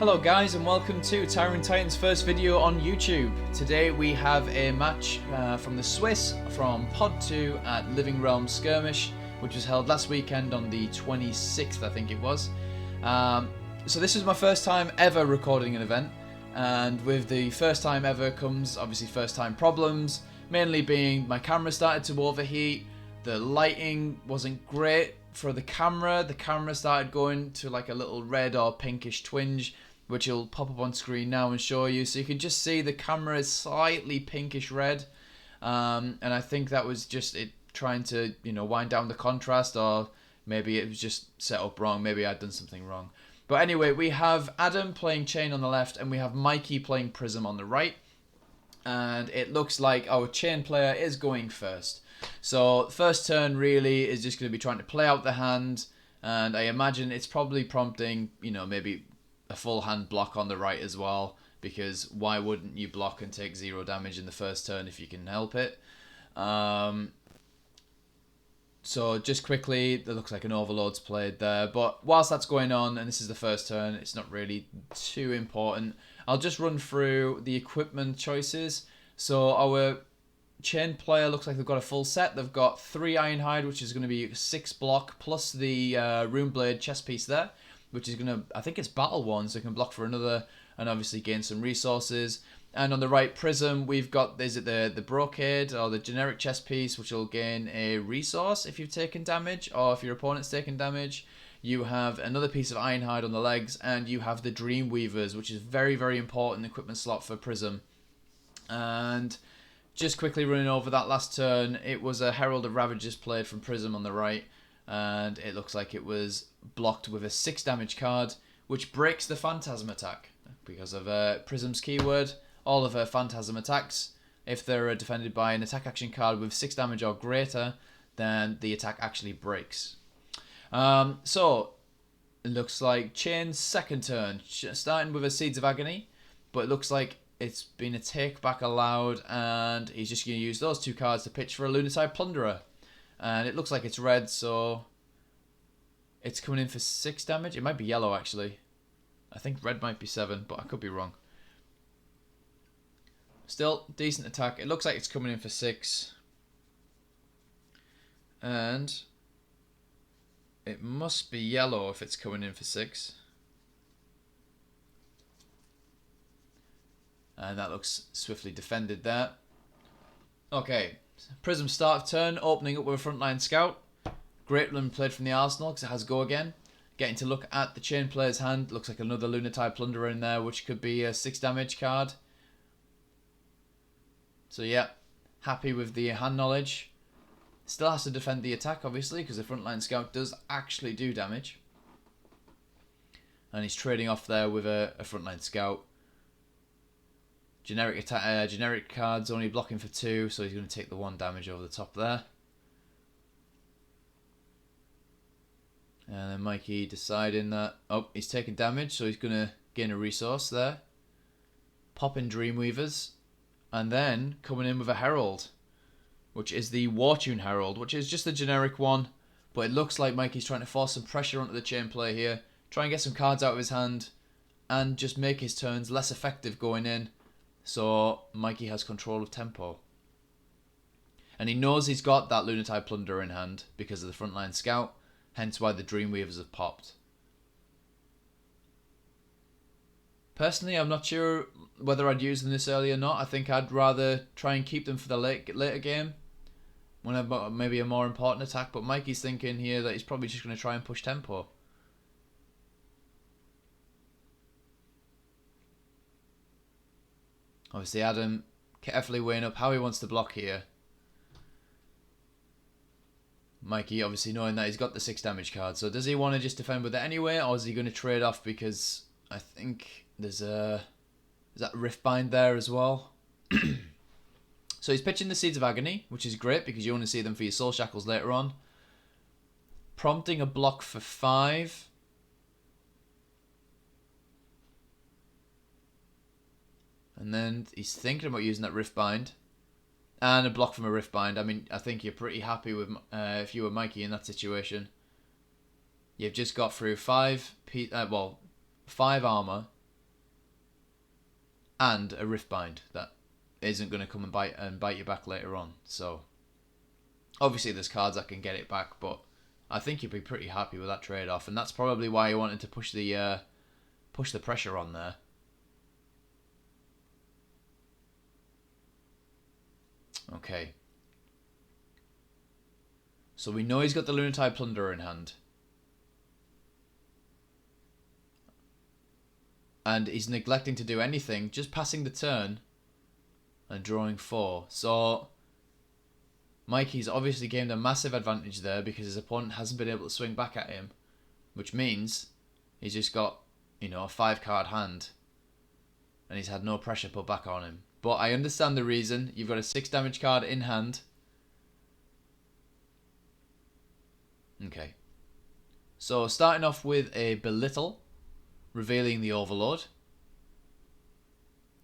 Hello guys and welcome to Tyrant Titan's first video on YouTube. Today we have a match from the Swiss from Pod 2 at Living Realms Skirmish, which was held last weekend on the 26th, I think it was. So this was my first time ever recording an event, and with the first time ever comes obviously first time problems, mainly being my camera started to overheat, the lighting wasn't great for the camera started going to like a little red or pinkish twinge, which will pop up on screen now and show you. So you can just see the camera is slightly pinkish red, and I think that was just it trying to, you know, wind down the contrast, or maybe it was just set up wrong. Maybe I'd done something wrong. But anyway, we have Adam playing Chane on the left, and we have Mikey playing Prism on the right. And it looks like our Chane player is going first. So first turn really is just going to be trying to play out the hand, and I imagine it's probably prompting, you know, maybe a full hand block on the right as well, because why wouldn't you block and take 0 damage in the first turn if you can help it? So just quickly, there looks like an overload's played there, but whilst that's going on and this is the first turn, it's not really too important. I'll just run through the equipment choices. So our Chane player looks like they've got a full set. They've got 3 Ironhide, which is going to be 6 block, plus the Rune Blade chest piece there, which is going to, I think it's battle 1, so it can block for another and obviously gain some resources. And on the right, Prism, we've got, is it the Brocade or the generic chest piece, which will gain a resource if you've taken damage or if your opponent's taken damage. You have another piece of Ironhide on the legs, and you have the Dream Weavers, which is very, very important equipment slot for Prism. And just quickly running over that last turn, it was a Herald of Ravages played from Prism on the right, and it looks like it was blocked with a 6 damage card, which breaks the Phantasm attack. Because of Prism's keyword, all of her Phantasm attacks, if they're defended by an attack action card with 6 damage or greater, then the attack actually breaks. So, it looks like Chane's second turn, starting with a Seeds of Agony, but it looks like it's been a take back allowed, and he's just going to use those 2 cards to pitch for a Lunatide Plunderer. And it looks like it's red, so it's coming in for 6 damage. It might be yellow, actually. I think red might be 7, but I could be wrong. Still, decent attack. It looks like it's coming in for 6. And it must be yellow if it's coming in for 6. And that looks swiftly defended there. Okay, Prism start of turn, opening up with a frontline scout. Great run played from the arsenal because it has go again. Getting to look at the Chane player's hand, looks like another Lunatide Plunderer in there, which could be a 6 damage card. So yeah, happy with the hand knowledge. Still has to defend the attack, obviously, because the frontline scout does actually do damage. And he's trading off there with a frontline scout. Generic attack, generic cards only blocking for 2, so he's going to take the 1 damage over the top there. And then Mikey deciding that, oh, he's taking damage, so he's going to gain a resource there. Popping Dreamweavers. And then coming in with a Herald, which is the Wartune Herald, which is just a generic one. But it looks like Mikey's trying to force some pressure onto the Chane player here. Try and get some cards out of his hand, and just make his turns less effective going in. So Mikey has control of tempo. And he knows he's got that Lunatide Plunderer in hand because of the frontline scout. Hence why the Dreamweavers have popped. Personally, I'm not sure whether I'd use them this early or not. I think I'd rather try and keep them for the later game, when I've got maybe a more important attack. But Mikey's thinking here that he's probably just going to try and push tempo. Obviously, Adam carefully weighing up how he wants to block here. Mikey obviously knowing that he's got the 6 damage card. So does he want to just defend with it anyway, or is he going to trade off? Because I think there's that Riftbind there as well. So he's pitching the Seeds of Agony, which is great because you want to see them for your Soul Shackles later on. Prompting a block for 5. And then he's thinking about using that Riftbind. And a block from a Riftbind. I mean, I think you're pretty happy with if you were Mikey in that situation. You've just got through 5 armor and a Riftbind that isn't going to come and bite you back later on. So obviously there's cards that can get it back, but I think you'd be pretty happy with that trade-off, and that's probably why you wanted to push the pressure on there. Okay. So we know he's got the Lunatide Plunderer in hand. And he's neglecting to do anything, just passing the turn and drawing 4. So Mikey's obviously gained a massive advantage there because his opponent hasn't been able to swing back at him, which means he's just got, you know, a 5-card hand and he's had no pressure put back on him. But I understand the reason. You've got a 6 damage card in hand. Okay. So starting off with a Belittle, revealing the Overlord.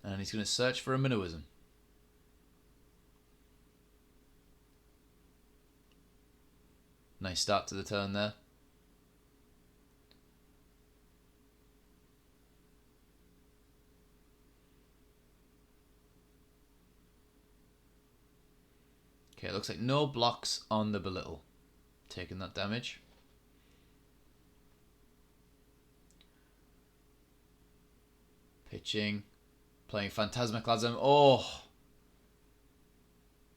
And he's going to search for a Mannerism. Nice start to the turn there. Okay, it looks like no blocks on the Belittle. Taking that damage. Pitching. Playing Phantasmaclasm. Oh!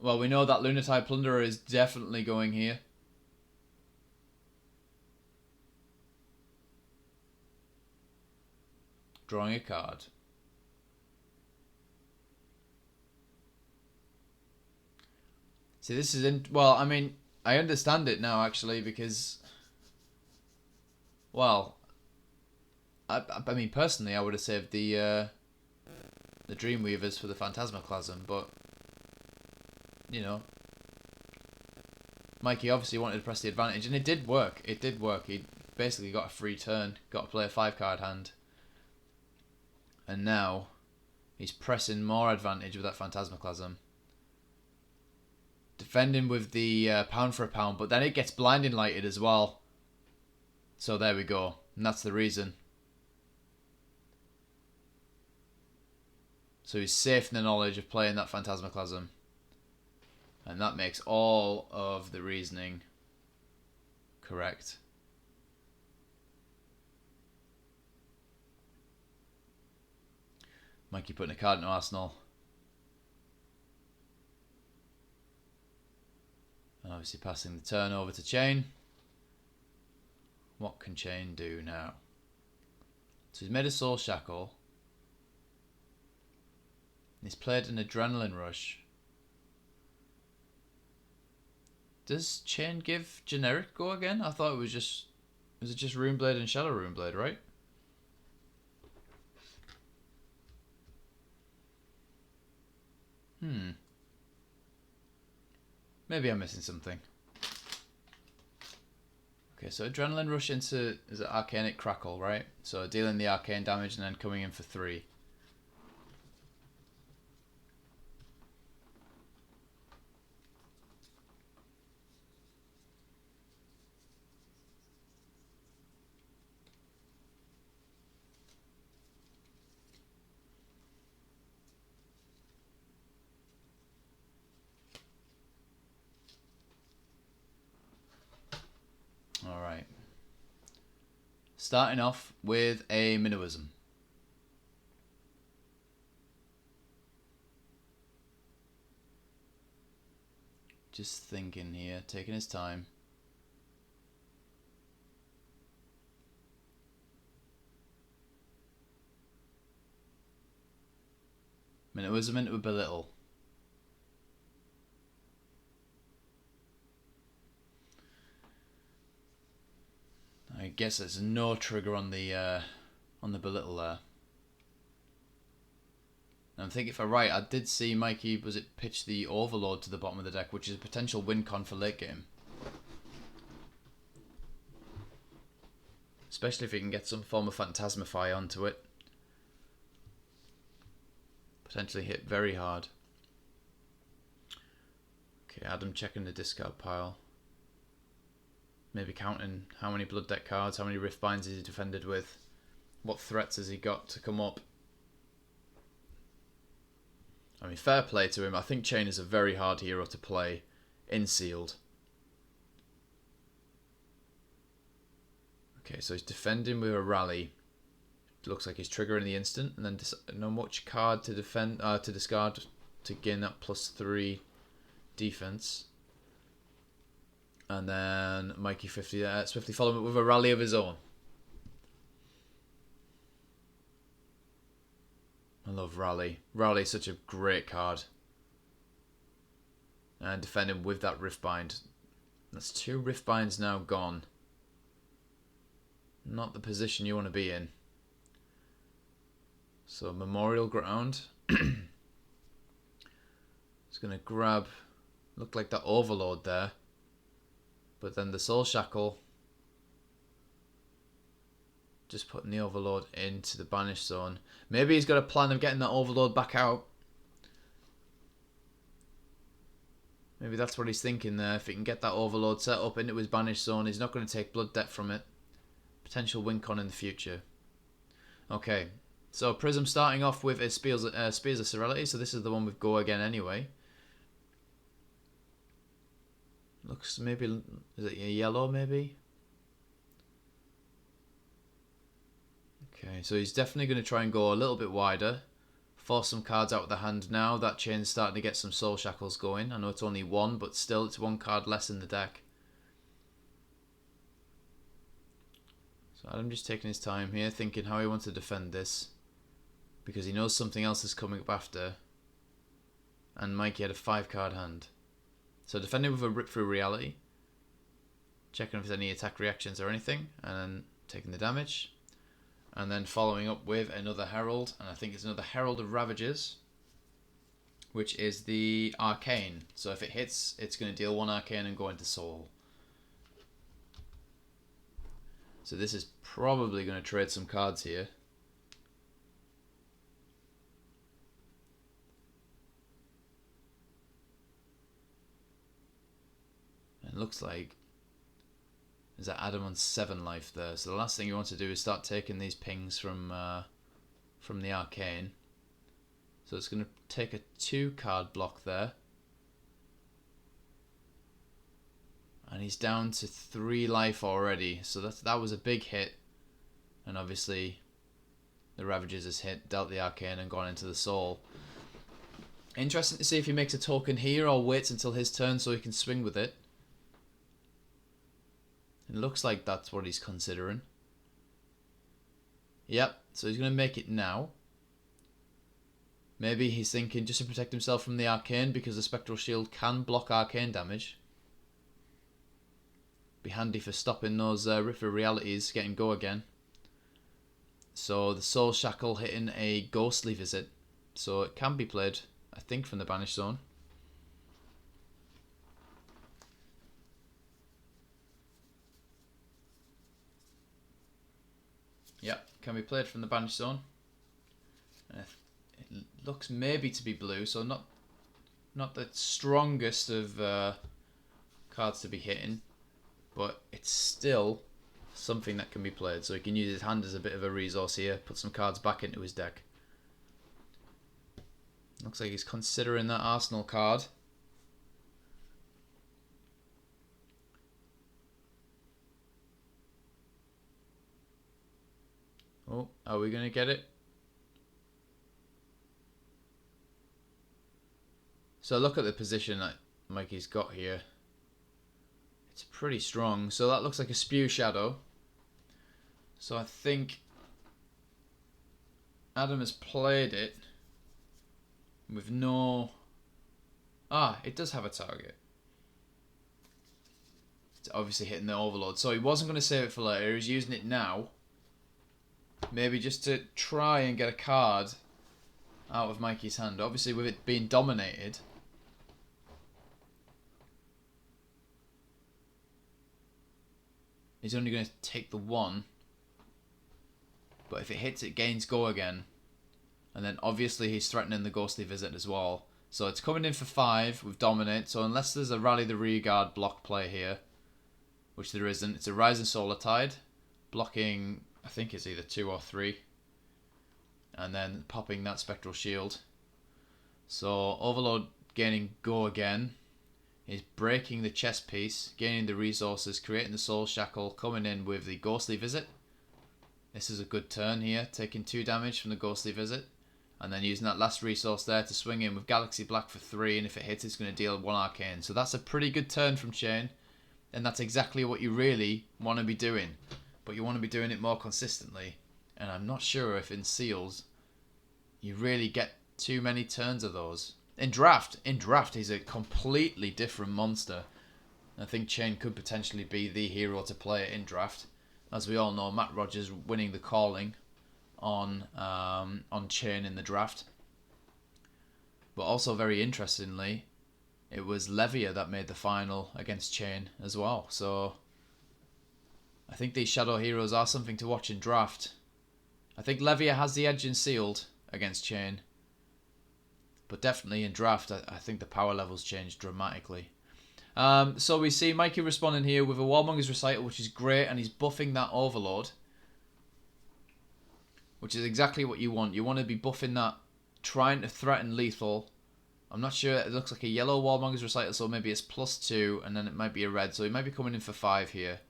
Well, we know that Lunatide Plunderer is definitely going here. Drawing a card. See, this is well, I mean, I understand it now actually because, well, I mean personally I would have saved the Dreamweavers for the Phantasmaclasm, but you know, Mikey obviously wanted to press the advantage, and it did work. It did work. He basically got a free turn, got to play a 5-card hand, and now he's pressing more advantage with that Phantasmaclasm. Defending with the pound for a pound, but then it gets blinding lighted as well. So there we go, and that's the reason. So he's safe in the knowledge of playing that Phantasmaclasm, and that makes all of the reasoning correct. Mikey putting a card in Arsenal. Obviously passing the turn over to Chane. What can Chane do now? So he's made a Soul Shackle. He's played an Adrenaline Rush. Does Chane give generic go again? I thought it was just... Was it just Runeblade and Shadow Runeblade, right? Maybe I'm missing something. Okay, so Adrenaline Rush into... Is it Arcanic Crackle, right? So dealing the arcane damage and then coming in for 3. Alright. Starting off with a Mannerism. Just thinking here, taking his time. Mannerism into a Belittle. I guess there's no trigger on the Belittle there. And I'm thinking if I'm right, I did see Mikey, was it pitch the Overlord to the bottom of the deck, which is a potential win con for late game. Especially if he can get some form of Phantasmify onto it. Potentially hit very hard. Okay, Adam checking the discard pile. Maybe counting how many Blood Deck cards, how many Riftbinds has he defended with. What threats has he got to come up. I mean, fair play to him. I think Chane is a very hard hero to play in Sealed. Okay, so he's defending with a rally. It looks like he's triggering the instant, and then not much card to defend, to discard to gain that +3 defense. And then Mikey swiftly following it with a rally of his own. I love Rally. Rally is such a great card. And defending with that Riftbind. That's 2 Riftbinds now gone. Not the position you want to be in. So Memorial Ground. It's going to grab, looked like that Overload there. But then the Soul Shackle. Just putting the Overload into the Banished Zone. Maybe he's got a plan of getting that Overload back out. Maybe that's what he's thinking there. If he can get that Overload set up into his Banished Zone, he's not going to take Blood Debt from it. Potential win con in the future. Okay, so Prism starting off with a Spears of Serenity. So this is the one with Go Again anyway. Looks maybe, is it a yellow maybe? Okay, so he's definitely going to try and go a little bit wider. Force some cards out of the hand now. That Chane's starting to get some Soul Shackles going. I know it's only 1, but still it's 1 card less in the deck. So Adam just taking his time here, thinking how he wants to defend this. Because he knows something else is coming up after. And Mikey had a 5-card hand. So defending with a Rip Through Reality. Checking if there's any attack reactions or anything. And then taking the damage. And then following up with another Herald. And I think it's another Herald of Ravages. Which is the Arcane. So if it hits, it's going to deal 1 Arcane and go into Soul. So this is probably going to trade some cards here. And it looks like there's that Adam on 7 life there. So the last thing you want to do is start taking these pings from the Arcane. So it's going to take a 2-card block there. And he's down to 3 life already. So that was a big hit. And obviously the Ravages has hit, dealt the Arcane and gone into the Soul. Interesting to see if he makes a token here or waits until his turn so he can swing with it. It looks like that's what he's considering. Yep, so he's going to make it now. Maybe he's thinking just to protect himself from the Arcane because the Spectral Shield can block Arcane damage. Be handy for stopping those Ripper Realities getting Go Again. So the Soul Shackle hitting a Ghostly Visit. So it can be played, I think, from the Banished Zone. Yep, can be played from the Banished Zone. It looks maybe to be blue, so not the strongest of cards to be hitting. But it's still something that can be played. So he can use his hand as a bit of a resource here. Put some cards back into his deck. Looks like he's considering that Arsenal card. Oh, are we going to get it? So look at the position that Mikey's got here. It's pretty strong. So that looks like a Spew Shadow. So I think Adam has played it with no... Ah, it does have a target. It's obviously hitting the Overload. So he wasn't going to save it for later. He's using it now. Maybe just to try and get a card out of Mikey's hand. Obviously with it being dominated... He's only going to take the 1. But if it hits, it gains Go Again. And then obviously he's threatening the Ghostly Visit as well. So it's coming in for 5 with Dominate. So unless there's a Rally the Rearguard block play here, which there isn't, it's a Rising Solar Tide. Blocking, I think it's either 2 or 3. And then popping that Spectral Shield. So Overload gaining go again. He's breaking the chest piece, gaining the resources, creating the soul shackle, coming in with the ghostly visit. This is a good turn here, taking 2 damage from the ghostly visit, and then using that last resource there to swing in with Galaxy Black for 3, and if it hits it's going to deal 1 arcane. So that's a pretty good turn from Chane, and that's exactly what you really want to be doing. But you want to be doing it more consistently, and I'm not sure if in Seals you really get too many turns of those. In draft, he's a completely different monster. I think Chane could potentially be the hero to play in draft. As we all know, Matt Rogers winning the calling on Chane in the draft. But also very interestingly, it was Levia that made the final against Chane as well. So I think these Shadow Heroes are something to watch in draft. I think Levia has the edge in Sealed against Chane. But definitely in draft, I think the power levels changed dramatically. So we see Mikey responding here with a Warmonger's Recital, which is great, and he's buffing that Overload, which is exactly what you want. You want to be buffing that, trying to threaten lethal. I'm not sure, it looks like a yellow Warmonger's Recital, so maybe it's +2, and then it might be a red, so he might be coming in for 5 here.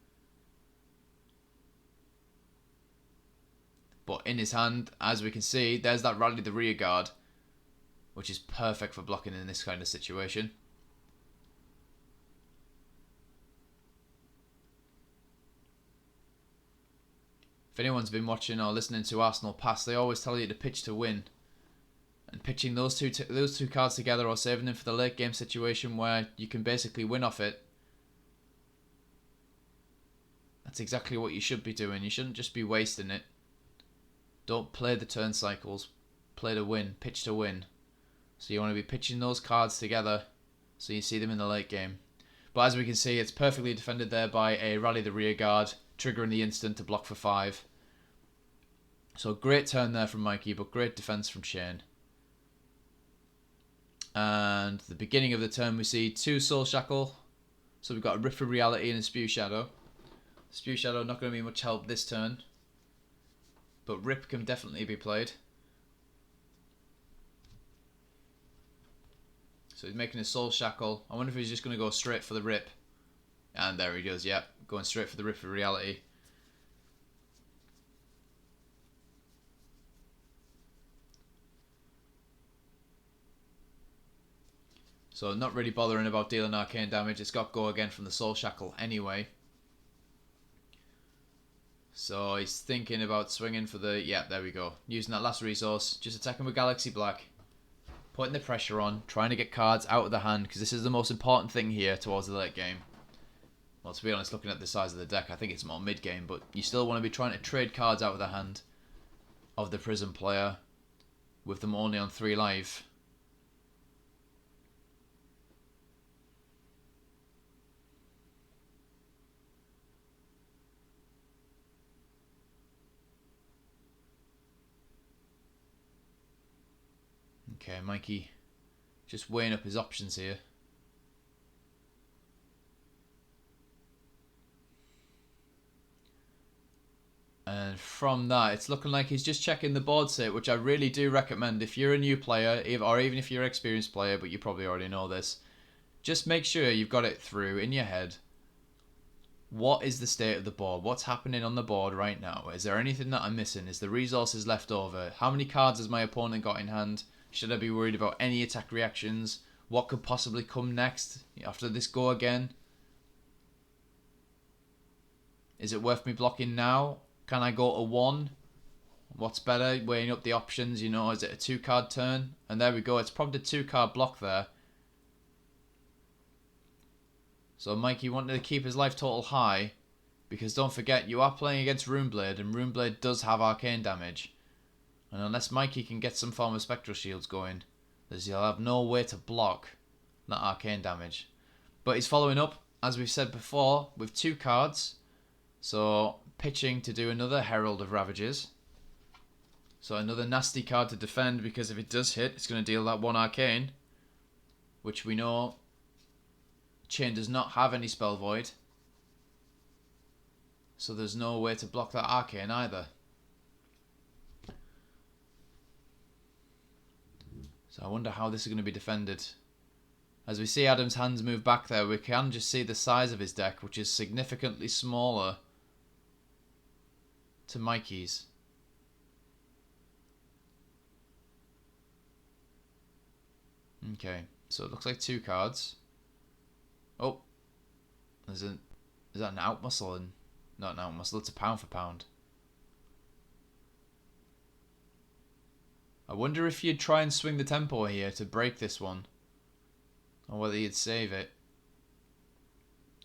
But in his hand, as we can see, there's that Rally the Rearguard, which is perfect for blocking in this kind of situation. If anyone's been watching or listening to Arsenal Pass, they always tell you to pitch to win. And pitching those two cards together or saving them for the late game situation where you can basically win off it, that's exactly what you should be doing. You shouldn't just be wasting it. Don't play the turn cycles. Play to win. Pitch to win. So you want to be pitching those cards together so you see them in the late game. But as we can see, it's perfectly defended there by a Rally the Rearguard, triggering the instant to block for 5. So great turn there from Mikey, but great defense from Chane. And the beginning of the turn we see 2 Soul Shackle. So we've got a Rip for Reality and a Spew Shadow. Spew Shadow not going to be much help this turn, but Rip can definitely be played. So he's making a Soul Shackle. I wonder if he's just going to go straight for the Rip. And there he goes, yep. Going straight for the Rip for Reality. So not really bothering about dealing arcane damage. It's got go again from the Soul Shackle anyway. So he's thinking about swinging for the... Yeah, there we go. Using that last resource. Just attacking with Galaxy Black. Putting the pressure on, trying to get cards out of the hand, because this is the most important thing here towards the late game. Well, to be honest, looking at the size of the deck, I think it's more mid-game, but you still want to be trying to trade cards out of the hand of the Prism player, with them only on 3 life. Okay, Mikey just weighing up his options here. And from that, it's looking like he's just checking the board state, which I really do recommend if you're a new player, or even if you're an experienced player, but you probably already know this. Just make sure you've got it through in your head. What is the state of the board? What's happening on the board right now? Is there anything that I'm missing? Is the resources left over? How many cards has my opponent got in hand? Should I be worried about any attack reactions? What could possibly come next after this go again? Is it worth me blocking now? Can I go to 1? What's better? Weighing up the options, you know, is it a 2-card turn? And there we go, it's probably a 2-card block there. So Mikey wanted to keep his life total high, because don't forget, you are playing against Runeblade, and Runeblade does have arcane damage. And unless Mikey can get some form of Spectral Shields going, he'll have no way to block that arcane damage. But he's following up, as we've said before, with 2 cards. So pitching to do another Herald of Ravages. So another nasty card to defend, because if it does hit, it's going to deal that 1 arcane, which we know Chane does not have any Spell Void. So there's no way to block that arcane either. So I wonder how this is going to be defended. As we see Adam's hands move back there, we can just see the size of his deck, which is significantly smaller to Mikey's. Okay, so it looks like 2 cards. Oh, is that an out muscle? And not an out muscle, it's a pound for pound. I wonder if you'd try and swing the tempo here to break this one, or whether you'd save it.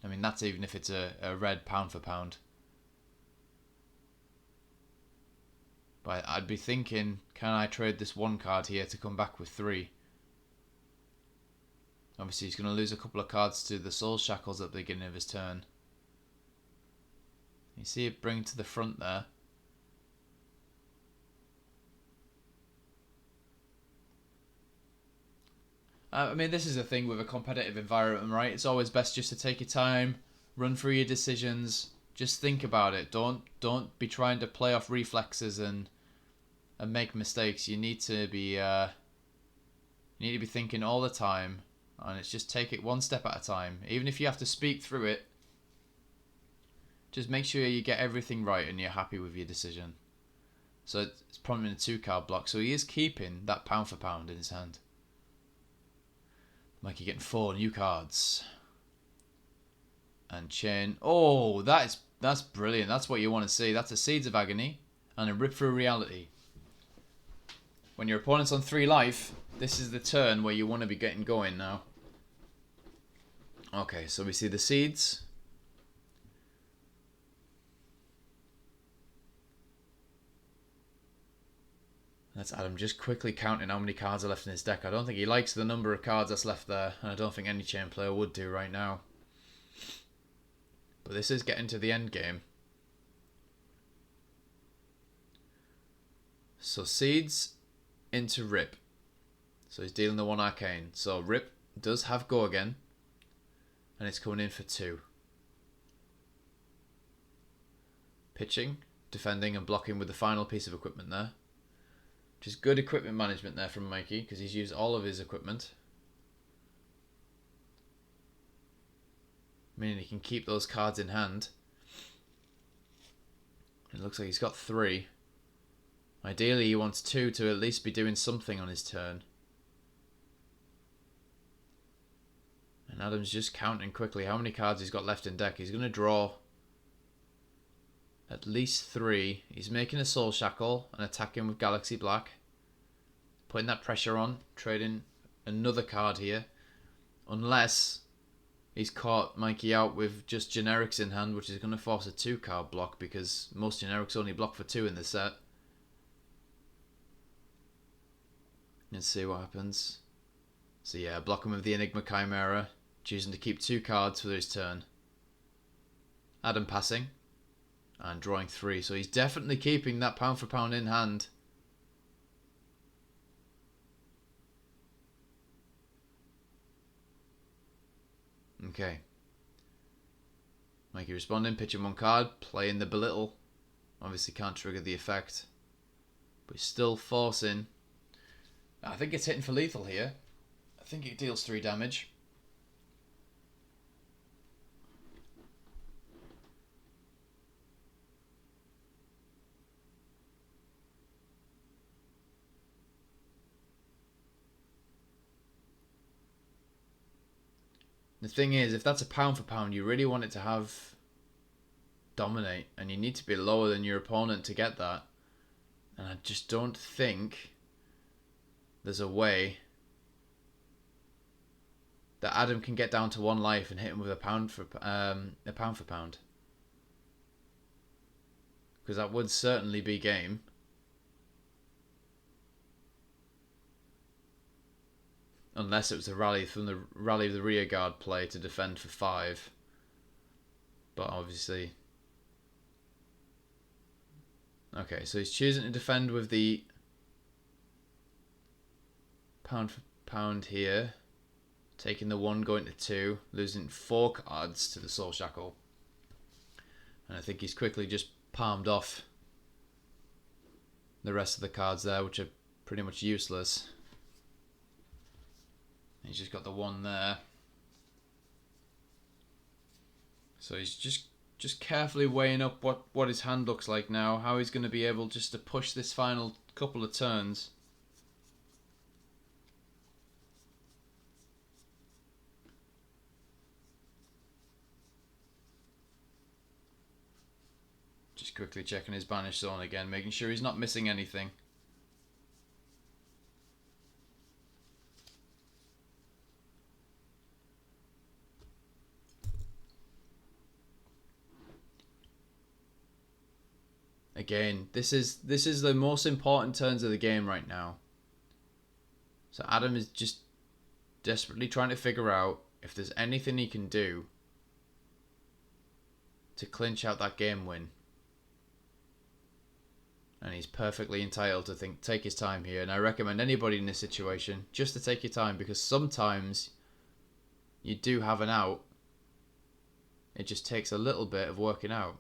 I mean, that's even if it's a red pound for pound. But I'd be thinking, can I trade this 1 card here to come back with 3? Obviously, he's going to lose a couple of cards to the Soul Shackles at the beginning of his turn. You see it bring to the front there. I mean, this is the thing with a competitive environment, right? It's always best just to take your time, run through your decisions, just think about it. Don't be trying to play off reflexes and make mistakes. You need to be thinking all the time. And it's just take it one step at a time. Even if you have to speak through it, just make sure you get everything right and you're happy with your decision. So it's probably in a 2 card block. So he is keeping that pound for pound in his hand. Mikey getting 4 new cards. And Chane. Oh, that's brilliant. That's what you want to see. That's a Seeds of Agony and a Rip Through Reality. When your opponent's on 3 life, this is the turn where you want to be getting going now. Okay, so we see the Seeds. That's Adam just quickly counting how many cards are left in his deck. I don't think he likes the number of cards that's left there, and I don't think any Chane player would do right now. But this is getting to the end game. So Seeds into Rip. So he's dealing the 1 Arcane. So Rip does have Go again. And it's coming in for 2. Pitching, defending and blocking with the final piece of equipment there. Which is good equipment management there from Mikey, because he's used all of his equipment. Meaning he can keep those cards in hand. It looks like he's got 3. Ideally he wants 2 to at least be doing something on his turn. And Adam's just counting quickly how many cards he's got left in deck. He's going to draw at least 3. He's making a Soul Shackle and attacking with Galaxy Black. Putting that pressure on. Trading another card here. Unless he's caught Mikey out with just generics in hand, which is going to force a 2 card block because most generics only block for 2 in this set. Let's see what happens. So yeah, blocking with the Enigma Chimera. Choosing to keep 2 cards for his turn. Adam passing. And drawing 3. So he's definitely keeping that pound for pound in hand. Okay. Mikey responding, pitching 1 card, playing the Belittle. Obviously can't trigger the effect. But he's still forcing. I think it's hitting for lethal here. I think it deals 3 damage. The thing is, if that's a pound for pound, you really want it to have dominate, and you need to be lower than your opponent to get that. And I just don't think there's a way that Adam can get down to 1 life and hit him with a pound for pound. Because that would certainly be game. Unless it was a rally from the rally of the rear guard play to defend for 5. But obviously. Okay, so he's choosing to defend with the pound for pound here. Taking the 1, going to 2. Losing 4 cards to the Soul Shackle. And I think he's quickly just palmed off the rest of the cards there, which are pretty much useless. He's just got the one there. So he's just carefully weighing up what his hand looks like now, how he's going to be able just to push this final couple of turns. Just quickly checking his banish zone again, making sure he's not missing anything. Again, this is the most important turns of the game right now. So Adam is just desperately trying to figure out if there's anything he can do to clinch out that game win. And he's perfectly entitled to take his time here. And I recommend anybody in this situation just to take your time, because sometimes you do have an out. It just takes a little bit of working out.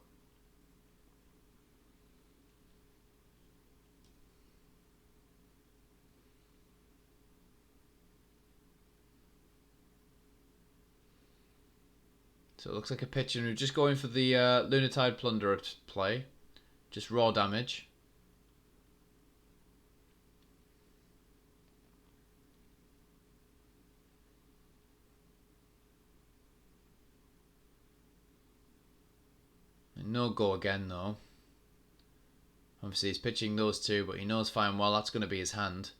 So it looks like a pitcher who's just going for the Lunatide Plunderer at play. Just raw damage. And no go again though. Obviously he's pitching those two, but he knows fine well that's going to be his hand.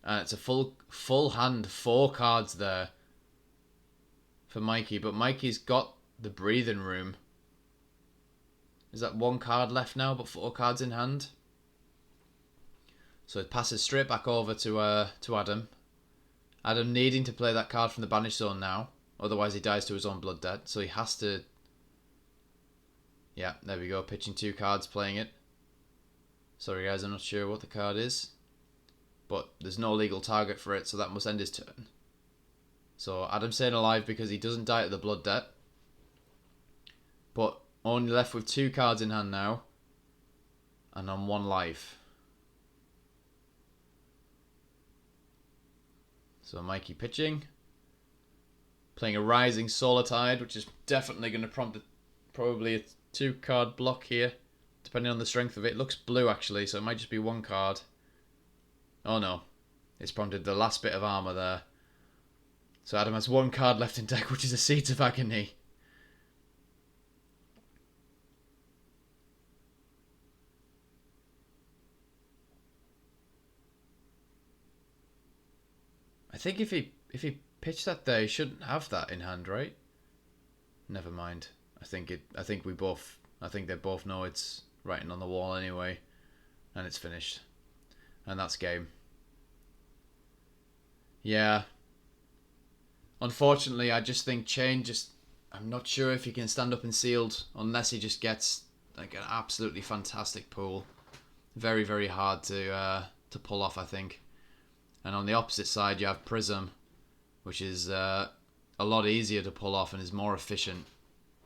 And it's a full hand, 4 cards there for Mikey. But Mikey's got the breathing room. Is that 1 card left now, but 4 cards in hand? So it passes straight back over to Adam. Adam needing to play that card from the banish zone now. Otherwise he dies to his own blood debt. So he has to... Yeah, there we go. Pitching 2 cards, playing it. Sorry guys, I'm not sure what the card is. But there's no legal target for it, so that must end his turn. So Adam's staying alive because he doesn't die to the blood debt. But only left with 2 cards in hand now. And on 1 life. So Mikey pitching. Playing a Rising Solar Tide, which is definitely going to prompt probably a 2 card block here. Depending on the strength of it. It looks blue actually, so it might just be 1 card. Oh no, it's prompted the last bit of armour there. So Adam has 1 card left in deck, which is a Seeds of Agony. I think if he pitched that there, he shouldn't have that in hand, right? Never mind. I think they both know it's writing on the wall anyway, and it's finished. And that's game. Yeah. Unfortunately, I just think Chane I'm not sure if he can stand up in Sealed unless he just gets like an absolutely fantastic pool. Very, very hard to pull off, I think. And on the opposite side, you have Prism, which is a lot easier to pull off and is more efficient,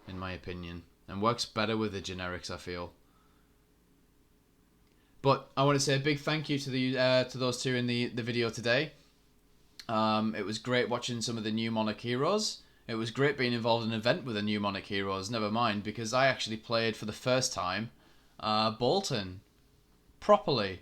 in my opinion. And works better with the generics, I feel. But I want to say a big thank you to those two in the video today. It was great watching some of the new Monarch heroes. It was great being involved in an event with the new Monarch heroes, never mind, because I actually played for the first time Bolton properly.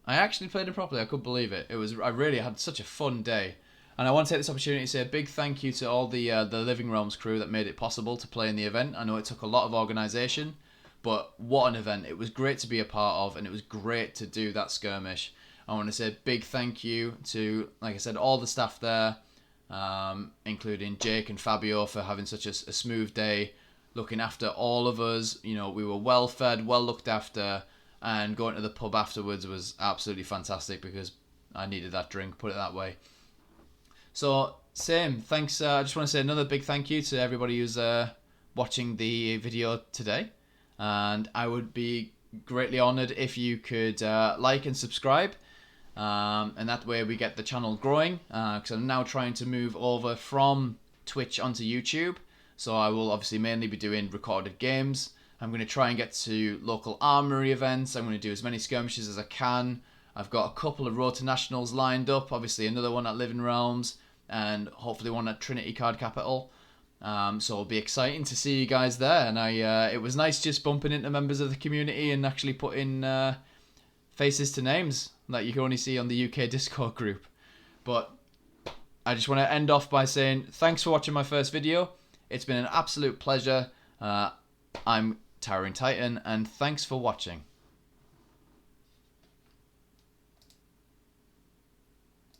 I actually played him properly, I couldn't believe it. I really had such a fun day. And I want to take this opportunity to say a big thank you to all the Living Realms crew that made it possible to play in the event. I know it took a lot of organisation. But what an event. It was great to be a part of, and it was great to do that skirmish. I want to say a big thank you to, like I said, all the staff there, including Jake and Fabio for having such a smooth day, looking after all of us. You know, we were well fed, well looked after, and going to the pub afterwards was absolutely fantastic because I needed that drink, put it that way. So, same. Thanks. I just want to say another big thank you to everybody who's watching the video today. And I would be greatly honoured if you could like and subscribe. And that way we get the channel growing. Because I'm now trying to move over from Twitch onto YouTube. So I will obviously mainly be doing recorded games. I'm going to try and get to local armory events. I'm going to do as many skirmishes as I can. I've got a couple of Road to Nationals lined up. Obviously another one at Living Realms, and hopefully one at Trinity Card Capital. So it'll be exciting to see you guys there. And it was nice just bumping into members of the community and actually putting faces to names that you can only see on the UK Discord group. But I just want to end off by saying thanks for watching my first video. It's been an absolute pleasure. I'm Towering Titan, and thanks for watching.